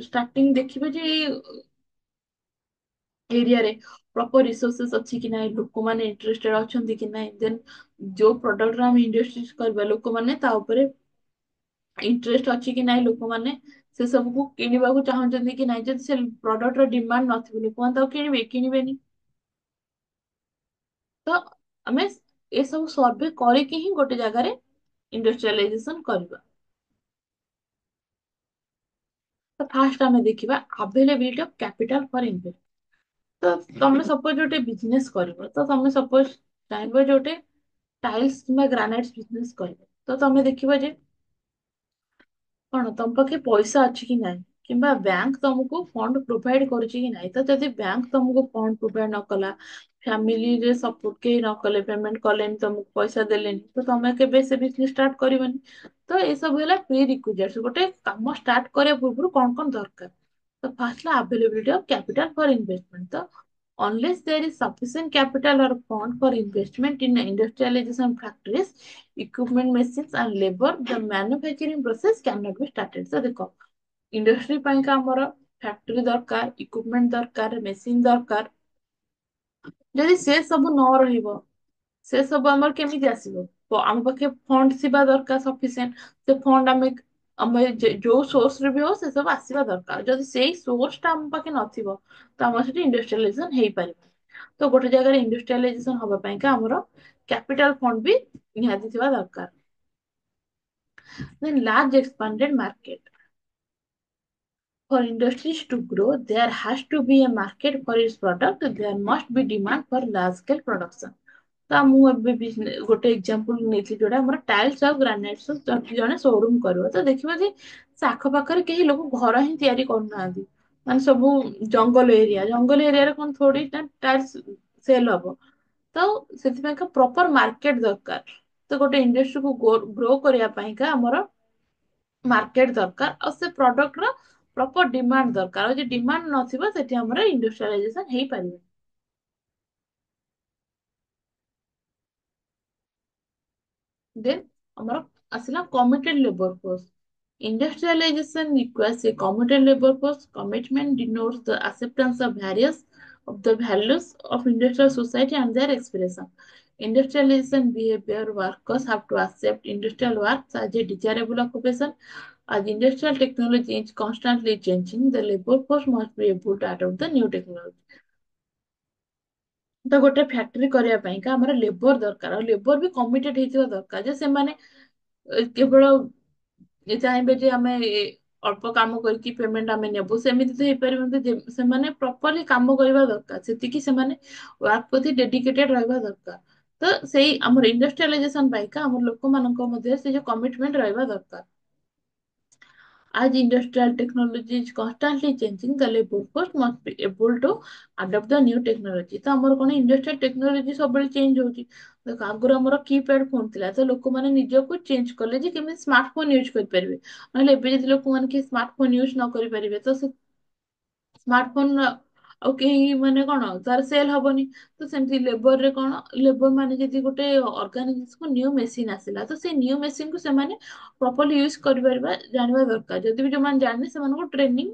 ଷ୍ଟାର୍ଟିଂ ଦେଖିବେ ଯେ ଏରିଆରେ ପ୍ରପର ରିସୋର୍ସେସ୍ ଅଛି କି ନାହିଁ ଲୋକମାନେ ଇଣ୍ଟରେଷ୍ଟେଡ ଅଛନ୍ତି କି ନାହିଁ ଦେନ୍ ଯୋଉ ପ୍ରଡକ୍ଟର ଆମେ ଇଣ୍ଡଷ୍ଟ୍ରି କରିବା ଲୋକମାନେ ତା ଉପରେ ଇଣ୍ଟରେଷ୍ଟ ଅଛି କି ନାହିଁ ଲୋକମାନେ ସେ ସବୁକୁ କିଣିବାକୁ ଚାହୁଁଛନ୍ତି କି ନାହିଁ ଯଦି ସେ ପ୍ରଡକ୍ଟର ଡିମାଣ୍ଡ ନଥିବ ଲୋକମାନେ ତାକୁ କିଣିବେନି ତ ଆମେ ଏସବୁ ସର୍ଭେ କରିକି ହିଁ ଗୋଟେ ଜାଗାରେ ଇଣ୍ଡଷ୍ଟ୍ରିଆଲାଇଜେସନ କରିବା ତ ଫାଷ୍ଟ ଆମେ ଦେଖିବା availability of capital for invest ତ ତମେ ସପୋଜ ଗୋଟେ ବିଜନେସ କରିବ, ତ ତମେ ସପୋଜ ଚାହିଁବ ଯେ ଗୋଟେ ଟାଇଲ୍ସ କିମ୍ବା ଗ୍ରାନାଇଟ୍ସ ବିଜନେସ କରିବ, ତ ତମେ ଦେଖିବ ଯେ କଣ ତମ ପାଖେ ପଇସା ଅଛି କି ନାହିଁ, କିମ୍ବା ବ୍ୟାଙ୍କ ତମକୁ ଫଣ୍ଡ ପ୍ରୋଭାଇଡ କରୁଛି କି ନାହିଁ। ତ ଯଦି ବ୍ୟାଙ୍କ ତମକୁ ଫଣ୍ଡ ପ୍ରୋଭାଇଡ ନ କଲା, ଫ୍ୟାମିଲିରେ ସପୋର୍ଟ କେହି ନ କଲେ, ପେମେଣ୍ଟ କଲେନି, ତମକୁ ପଇସା ଦେଲେନି, ତ ତମେ କେବେ ସେ ବିଜନେସ ଷ୍ଟାର୍ଟ କରିବନି। ତ ଏସବୁ ହେଲା ପ୍ରି ରିକ୍ୱିଜିଟ୍ସ, ଗୋଟେ କାମ ଷ୍ଟାର୍ଟ କରିବା ପୂର୍ବରୁ କଣ କଣ ଦରକାର। ତ ଫାର୍ଷ୍ଟ ହେଲା availability of capital for investment. ତ unless there is sufficient capital or fund for investment in industrialization factories, equipment, machines and labor, the manufacturing process cannot be started। ତ ଦେଖ ଇଣ୍ଡଷ୍ଟ୍ରି ପାଇଁକା ଆମର ଫ୍ୟାକ୍ଟରି ଦରକାର, ଇକ୍ୱିପମେଣ୍ଟ ଦରକାର, machine ଦରକାର। ଯଦି ସେ ସବୁ ନ ରହିବ, ସେ ସବୁ ଆମର କେମିତି ଆସିବ? ଆମ ପାଖେ ଫଣ୍ଡ ଥିବା ଦରକାର ସଫିସିଏଣ୍ଟ। ସେ ଫଣ୍ଡ ଆମେ ଯୋଉ ସୋର୍ସ ରେ ବି ହଉ ସେ ସବୁ ଆସିବା ଦରକାର। ଯଦି ସେଇ ସୋର୍ସ ଟା ଆମ ପାଖେ ନଥିବ, ତ ଆମର ସେଠି ଇଣ୍ଡଷ୍ଟ୍ରିଆଲାଇଜେସନ ହେଇପାରିବ। ତ ଗୋଟେ ଜାଗାରେ ଇଣ୍ଡଷ୍ଟ୍ରିଆଲାଇଜେସନ ହବା ପାଇଁକା ଆମର କ୍ୟାପିଟାଲ ଫଣ୍ଡ ବି ନିହାତି ଥିବା ଦରକାର। Then large expanded market. For industries to grow, there has to be a market for its product. There must be demand for large scale production। ତ ମୁଁ ଏବେ ଗୋଟେ ଏକ୍ସାମ୍ପଲ ନେଇଥିଲି, ଯୋଉଟା ଆମର ଟାଇଲ୍ସ ଆଉ ଗ୍ରାନାଇଟ୍ସ ଯଦି ଜଣେ ସୋରୁମ କରିବ, ତ ଦେଖିବ ଯେ ସେ ଆଖପାଖରେ କେହି ଲୋକ ଘର ହିଁ ତିଆରି କରୁନାହାନ୍ତି। ମାନେ ସବୁ ଜଙ୍ଗଲ ଏରିଆ, ଜଙ୍ଗଲ ଏରିଆରେ କଣ ଥୋଡି ନା ଟାଇଲ୍ସ ସେଲ ହବ। ତ ସେଥିପାଇଁକା ପ୍ରପର ମାର୍କେଟ ଦରକାର। ତ ଗୋଟେ ଇଣ୍ଡଷ୍ଟ୍ରିକୁ ଗ୍ରୋ କରିବା ପାଇଁକା ଆମର ମାର୍କେଟ ଦରକାର, ଆଉ ସେ ପ୍ରଡକ୍ଟର ପ୍ରପର ଡିମାଣ୍ଡ ଦରକାର। ଆଉ ଯଦି ଡିମାଣ୍ଡ ନଥିବ, ସେଠି ଆମର ଇଣ୍ଡଷ୍ଟ୍ରିଆଲାଇଜେସନ ହେଇପାରିବ। ଦେନ୍ ଆମର ଆସିଲା committed labour force. Industrialization requires a committed labor force. Commitment denotes the acceptance of various of the values of industrial society and their expression. Industrialization behavior, workers have to accept industrial work as a desirable occupation. As industrial technology is constantly changing, the labor force must be able to adopt the new technology। ତ ଗୋଟେ factory କରିବା ପାଇଁକା ଆମର labour ଦରକାର, ଆଉ labour ବି committed ହେଇଥିବା ଦରକାର। ଯେ ସେମାନେ କେବଳ ଚାହିଁବେ ଯେ ଆମେ ଅଳ୍ପ କାମ କରିକି ପେମେଣ୍ଟ ଆମେ ନେବୁ, ସେମିତି ତ ହେଇପାରିବନି। ସେମାନେ ପ୍ରପରଲି କାମ କରିବା ଦରକାର, ସେତିକି ସେମାନେ ୱାର୍କ ପ୍ରତି ଡେଡିକେଟେଡ ରହିବା ଦରକାର। ତ ସେଇ ଆମର ଇଣ୍ଡଷ୍ଟ୍ରିଆଲାଇଜେସନ ପାଇଁକା ଆମର ଲୋକମାନଙ୍କ ମଧ୍ୟରେ ସେ ଯୋଉ କମିଟମେଣ୍ଟ ରହିବା ଦରକାର। As industrial technology is constantly changing, the labor force must be able to adopt the new technology। ତ ଆମର କଣ ଇଣ୍ଡଷ୍ଟ୍ରିଆଲ ଟେକ୍ନୋଲୋଜି ସବୁବେଳେ ଚେଞ୍ଜ ହଉଛି। ଦେଖ ଆଗରୁ ଆମର କିପ୍ୟାଡ ଫୋନ ଥିଲା, ତ ଲୋକମାନେ ନିଜକୁ ଚେଞ୍ଜ କଲେ ଯେ କେମିତି ସ୍ମାର୍ଟ ଫୋନ ୟୁଜ କରିପାରିବେ। ନହେଲେ ଏବେ ଯଦି ଲୋକମାନେ କି ସ୍ମାର୍ଟ ଫୋନ ୟୁଜ ନ କରିପାରିବେ, ତ ସେ ସ୍ମାର୍ଟ ଫୋନ ଆଉ କେହି ମାନେ କଣ ତାର ସେଲ ହବନି। ତ ସେମିତି ଲେବରରେ କଣ, ଲେବର ମାନେ ଯଦି ଗୋଟେ ଅର୍ଗାନାଇଜେସନ ନ୍ୟୁ ମେସିନ ଆସିଲା, ତ ସେଇ ନ୍ୟୁ ମେସିନ କୁ ସେମାନେ ପ୍ରପରଲି ୟୁଜ କରିପାରିବା ଜାଣିବା ଦରକାର। ଯଦି ବି ଯୋଉମାନେ ଜାଣିନେ, ସେମାନଙ୍କୁ ଟ୍ରେନିଂ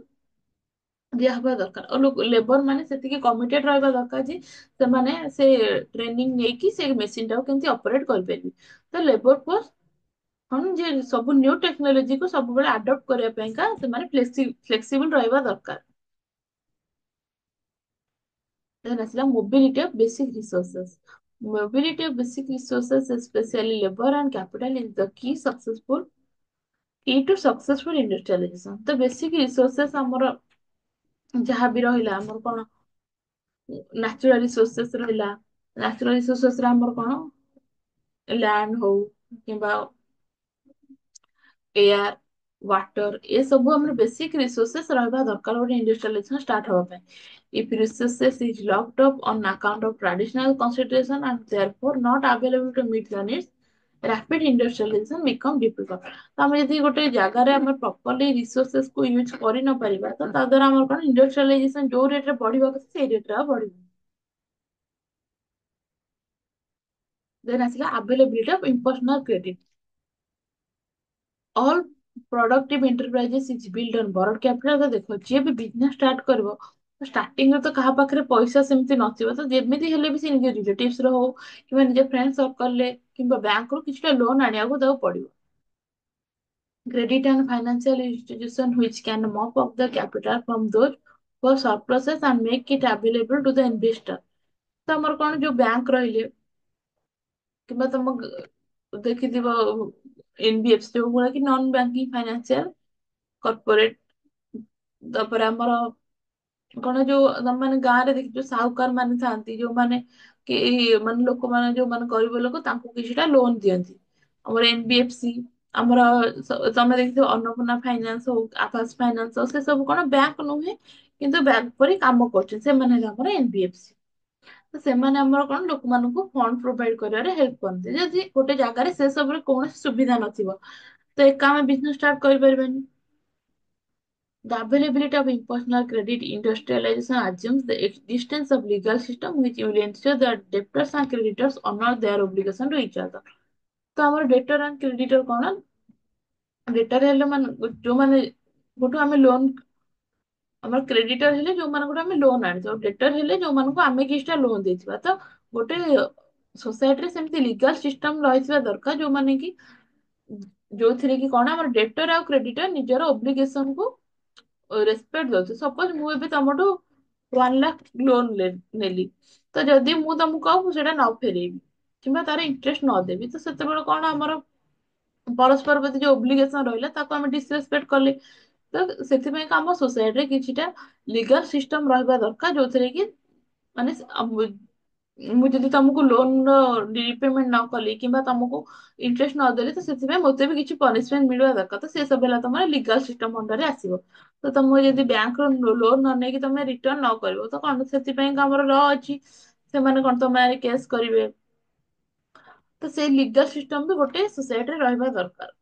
ଦିଆହବା ଦରକାର। ଆଉ ଲେବର ମାନେ ସେତିକି କମିଟେଡ ରହିବା ଦରକାର ଯେ ସେମାନେ ସେ ଟ୍ରେନିଂ ନେଇକି ସେ ମେସିନ ଟାକୁ କେମିତି ଅପରେଟ କରିପାରିବେ। ତ ଲେବର ଫୋର୍ସ କଣ ଯେ ସବୁ ନ୍ୟୁ ଟେକ୍ନୋଲୋଜି କୁ ସବୁବେଳେ ଆଡପ୍ଟ କରିବା ପାଇଁକା ସେମାନେ ଫ୍ଲେକ୍ସିବଲ ରହିବା ଦରକାର। Then ଆସିଲା mobility of basic resources. Mobility of basic resources, especially labor and capital, is the key to successful industrialization। ତ basic resources ଆମର ଯାହା ବି ରହିଲା, ଆମର କଣ ନ୍ୟାଚୁରାଲ ରିସୋର୍ସେସ ରହିଲା। ନ୍ୟାଚୁରାଲ ରିସୋର୍ସେସ ରେ ଆମର କଣ ଲ୍ୟାଣ୍ଡ ହଉ କିମ୍ବା ଏୟାର, ୱାଟର, ଏ ସବୁ ଆମର ବେସିକ ରିସୋର୍ସେସ ରହିବା ଦରକାର ଗୋଟେ ଇଣ୍ଡଷ୍ଟ୍ରିଆଲାଇଜେସନ ଷ୍ଟାର୍ଟ ହବା ପାଇଁ। If resources is locked up on account of traditional consideration and therefore not available to meet the needs, rapid industrialization become difficult। ତ ଆମେ ଯଦି ଗୋଟେ ଜାଗାରେ ଆମେ ପ୍ରପରଲି ରିସୋର୍ସେସ କୁ ୟୁଜ କରି ନ ପାରିବା, ତ ତା ଦ୍ୱାରା ଆମର କଣ ଇଣ୍ଡଷ୍ଟ୍ରିଆଲାଇଜେସନ ଯୋଉ ରେଟ ରେ ବଢିବା କଥା ସେଇ ରେଟ ରେ ଆଉ ବଢିବ। ଦେନ୍ ଆସିଲା availability of impersonal credit। All productive enterprises is built on borrowed capital। ତ ଦେଖ ଯିଏ ବି ବିଜନେସ ଷ୍ଟାର୍ଟ କରିବ, ଷ୍ଟାର୍ଟିଂ ରେ ତ କାହା ପାଖରେ ପଇସା ସେମିତି ନଥିବ, ତ ଯେମିତି ହେଲେ ବି ସେ ନିଜ ରିଲେଟିଭସ ର ହଉ କିମ୍ବା ନିଜ ଫ୍ରେଣ୍ଡ ସର୍କଲ ରେ କିମ୍ବା ବ୍ୟାଙ୍କ ରୁ କିଛିଟା ଲୋନ ଆଣିବାକୁ ତାକୁ ପଡିବ। Credit and financial institution which can mop up the capital from those for surpluses and make it available to the investor। ତ ଆମର କଣ ଯୋଉ ବ୍ୟାଙ୍କ ରହିଲେ କିମ୍ବା ତମ ଦେଖିଥିବ ଏନବିଏଫସି ଯୋଉଗୁଡା କି ନନ୍ ବ୍ୟାଙ୍କିଙ୍ଗ ଫାଇନାନ୍ସିଆଲ କର୍ପୋରେଟ, ତାପରେ ଆମର କଣ ଯୋଉ ତମାନେ ଗାଁରେ ଦେଖିଛ ସାହୁକାର ମାନେ ଥାଆନ୍ତି ଯୋଉମାନେ କି ମାନେ ଲୋକମାନେ ଯୋଉମାନେ ଗରିବ ଲୋକ ତାଙ୍କୁ କିଛିଟା ଲୋନ ଦିଅନ୍ତି। ଆମର ଏନବିଏଫସି, ଆମର ତମେ ଦେଖିଥିବ ଅନ୍ନପୂର୍ଣ୍ଣା ଫାଇନାନ୍ସ ହଉ, ଆକାଶ ଫାଇନାନ୍ସ ହଉ, ସେ ସବୁ କଣ ବ୍ୟାଙ୍କ ନୁହେଁ କିନ୍ତୁ ବ୍ୟାଙ୍କ ପରି କାମ କରୁଛନ୍ତି। ସେମାନେ ହେଲା ଆମର ଏନବିଏଫସି। ତ ସେମାନେ ଆମର କଣ ଲୋକମାନଙ୍କୁ ଫଣ୍ଡ ପ୍ରୋଭାଇଡ କରିବାରେ ହେଲ୍ପ କରନ୍ତି। ଯଦି ଗୋଟେ ଜାଗାରେ ସେ ସବୁରେ କୌଣସି ସୁବିଧା ନଥିବ ତ ଏକା ଆମେ ବିଜନେସ ଷ୍ଟାର୍ଟ କରିପାରିବାନି। The availability of impersonal credit industrialization assumes the existence of legal system which will ensure that debtors and creditors honor their obligation to each other. ତ ଆମର ଡେଟର ଆଣ୍ଡ କ୍ରେଡିଟର କଣ? ଡେଟର ହେଲେ ମାନେ ଯୋଉମାନେ ଗୋଟୁ ଆମେ ଲୋନ, ଆମର କ୍ରେଡିଟର ହେଲେ ଯୋଉମାନଙ୍କଠୁ ଆମେ ଲୋନ ଆଣିଥାଉ, ଡେଟର ହେଲେ ଯୋଉମାନଙ୍କୁ ଆମେ କିଛିଟା ଲୋନ ଦେଇଥିବା। ତ ଗୋଟେ ସୋସାଇଟିରେ ସେମିତି ଲିଗାଲ ସିଷ୍ଟମ ରହିଥିବା ଦରକାର ଯୋଉମାନେ କି ଯୋଉଥିରେ କି କଣ ଆମର ଡେଟର ଆଉ କ୍ରେଡିଟର ନିଜର ଓବ୍ଲିଗେସନ କୁ ରେସପେକ୍ଟ ଦଉଛି। ସପୋଜ ମୁଁ ଏବେ ତମଠୁ 1 ଲାଖ ଲୋନ ନେଲି, ତ ଯଦି ମୁଁ ତମକୁ କହ ମୁଁ ସେଇଟା ନ ଫେରେଇବି କିମ୍ବା ତାର ଇଣ୍ଟରେଷ୍ଟ ନ ଦେବି, ତ ସେତେବେଳେ କଣ ଆମର ପରସ୍ପର ପ୍ରତି ଯୋଉ ଓବ୍ଲିଗେସନ ରହିଲା ତାକୁ ଆମେ ଡିସରେସପେକ୍ଟ କଲେ। ତ ସେଥିପାଇଁ ଆମ ସୋସାଇଟିରେ କିଛିଟା ଲିଗାଲ ସିଷ୍ଟମ ରହିବା ଦରକାର ଯୋଉଥିରେ କି ମାନେ ମୁଁ ଯଦି ତମକୁ ଲୋନ ର ରିପେମେଣ୍ଟ ନ କଲି କିମ୍ବା ତମକୁ ଇଣ୍ଟରେଷ୍ଟ ନଦେଲି ତ ସେଥିପାଇଁ ମତେ ବି କିଛି ପନିଶମେଣ୍ଟ ମିଳିବା ଦରକାର। ତ ସେ ସବୁ ହେଲା ତମର ଲିଗାଲ ସିଷ୍ଟମ ଅଣ୍ଡରରେ ଆସିବ। ତ ତମକୁ ଯଦି ବ୍ୟାଙ୍କ ର ଲୋନ ନ ନେଇକି ତମେ ରିଟର୍ଣ ନ କରିବ ତ କଣ ସେଥିପାଇଁ ଆମର ଲ ଅଛି। ସେମାନେ କଣ ତମ ଆଗରେ କେସ୍ କରିବେ। ତ ସେଇ ଲିଗାଲ ସିଷ୍ଟମ ବି ଗୋଟେ ସୋସାଇଟିରେ ରହିବା ଦରକାର।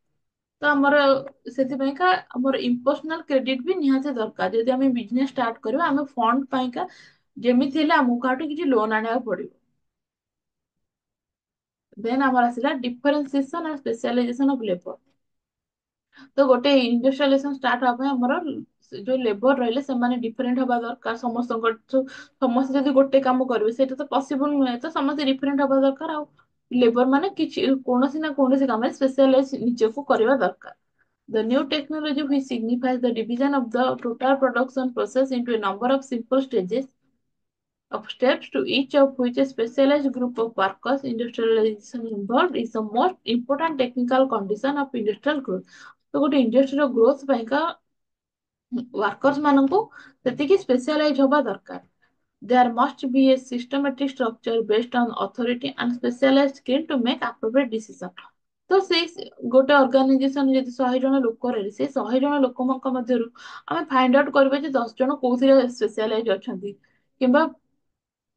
ତ ଆମର ସେଥିପାଇଁକା ଆମର ଇମ୍ପର୍ସନାଲ କ୍ରେଡିଟ ବି ନିହାତି ଦରକାର। ଯଦି ଆମେ ବିଜନେସ ଷ୍ଟାର୍ଟ କରିବା ଆମେ ଫଣ୍ଡ ପାଇଁକା ଯେମିତି ହେଲେ ଆମକୁ କାହାଠୁ କିଛି ଲୋନ ଆଣିବାକୁ ପଡିବ। ଦେନ୍ ଆମର ଆସିଲା differentiation and specialisation of labour. ତ ଗୋଟେ ଇଣ୍ଡଷ୍ଟ୍ରିଆଲାଇଜେସନ ଷ୍ଟାର୍ଟ ହବା ପାଇଁ ଆମର ଯୋଉ ଲେବର ରହିଲେ ସେମାନେ ଡିଫରେଣ୍ଟ ହବା ଦରକାର। ସମସ୍ତଙ୍କ ସମସ୍ତେ ଯଦି ଗୋଟେ କାମ କରିବେ ସେଇଟା ତ ପସିବଲ ନୁହେଁ। ତ ସମସ୍ତେ ଡିଫରେଣ୍ଟ ହବା ଦରକାର। ଆଉ ଲେବର ମାନେ କିଛି କୌଣସି ନା କୌଣସି କାମରେ ସ୍ପେଶାଲାଇଜ ନିଜକୁ କରିବା ଦରକାର। The new technology, which signifies the division of the total production process into a number of simple stages of steps to each of which a specialized group of workers industrialization involved is the most important technical condition of industrial growth. ତ ଗୋଟେ ଇଣ୍ଡଷ୍ଟ୍ରିର growth ପାଇଁକା workers ମାନଙ୍କୁ ସେତିକି ସ୍ପେଶାଲାଇଜ ହବା ଦରକାର। There must be a systematic structure based on authority and specialized skill to make appropriate decision. ତ ସେଇ ଗୋଟେ ଅର୍ଗାନାଇଜେସନ ଯଦି 100 ଜଣ ଲୋକ ରହିଲେ ସେଇ 100 ଜଣ ଲୋକଙ୍କ ମଧ୍ୟରୁ ଆମେ ଫାଇଣ୍ଡ ଆଉଟ୍ କରିବା ଯେ 10 ଜଣ କୋଉଥିରେ ସ୍ପେଶାଲାଇଜ ଅଛନ୍ତି କିମ୍ବା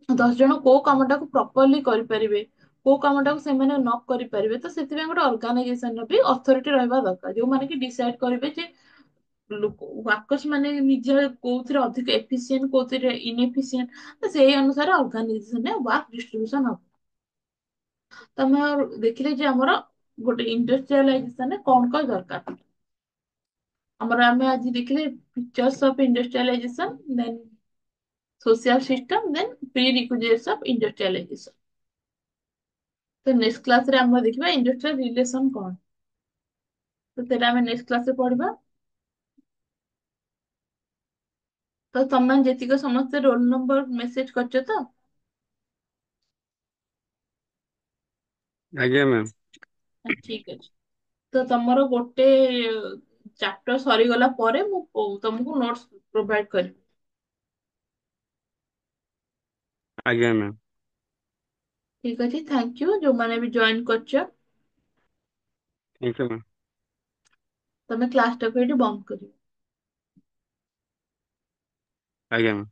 10 ଜଣ କୋଉ କାମଟାକୁ ପ୍ରପରଲି କରିପାରିବେ, କୋଉ କାମଟାକୁ ସେମାନେ ନ କରିପାରିବେ। ତ ସେଥିପାଇଁ ଗୋଟେ ଅର୍ଗାନାଇଜେସନର ବି ଅଥରିଟି ରହିବା ଦରକାର ଯୋଉମାନେ କି ଡିସାଇଡ କରିବେ ଯେ ୱାର୍କର୍ସ ମାନେ ନିଜେ କୋଉଥିରେ ଅଧିକ ଏଫିସିଏଣ୍ଟ କୋଉଥିରେ ଇନଏଫିସିଏଣ୍ଟ। ତ ସେଇ ଅନୁସାରେ ଅର୍ଗାନାଇଜେସନରେ ୱାର୍କ ଡିଷ୍ଟ୍ରିବ୍ୟୁସନ ହବ। ତମେ ଦେଖିଲେ ଯେ ଆମର ଗୋଟେ ଇଣ୍ଡଷ୍ଟ୍ରିଆଲାଇଜେସନରେ କଣ କଣ ଦରକାର। ଆମର ଆମେ ଆଜି ଦେଖିଲେ features of industrialization, then social system, then prerequisites of industrialization. ତ ନେକ୍ସଟ କ୍ଲାସରେ ଆମେ ଦେଖିବା ଇଣ୍ଡଷ୍ଟ୍ରିଆଲ ରିଲେସନ କଣ। ତ ସେଇଟା ଆମେ ନେକ୍ସଟ କ୍ଲାସରେ ପଢିବା। ତ ତମେ ଯେତିକି ସମସ୍ତେ ରୋଲ ନମ୍ବର ମେସେଜ କରିଛ ତ? ଆଜ୍ଞା ମ୍ୟାମ୍। ଠିକ ଅଛି। ତ ତମର ଗୋଟେ ଚାପ୍ଟର ସରିଗଲା ପରେ ମୁଁ ତମକୁ ନୋଟ୍ସ ପ୍ରୋଭାଇଡ କରିବି। ଆଜ୍ଞା ମ୍ୟାମ୍। ଠିକ ଅଛି, ଥ୍ୟାଙ୍କ ୟୁ ଯୋଉମାନେ ବି ଜଏନ କରିଛ। Thank you ma'am. ତମେ କ୍ଲାସ ଟାକୁ ଏଇଠି ବନ୍ଦ କରିବ। ଆଜ୍ଞା ମ୍ୟାମ୍।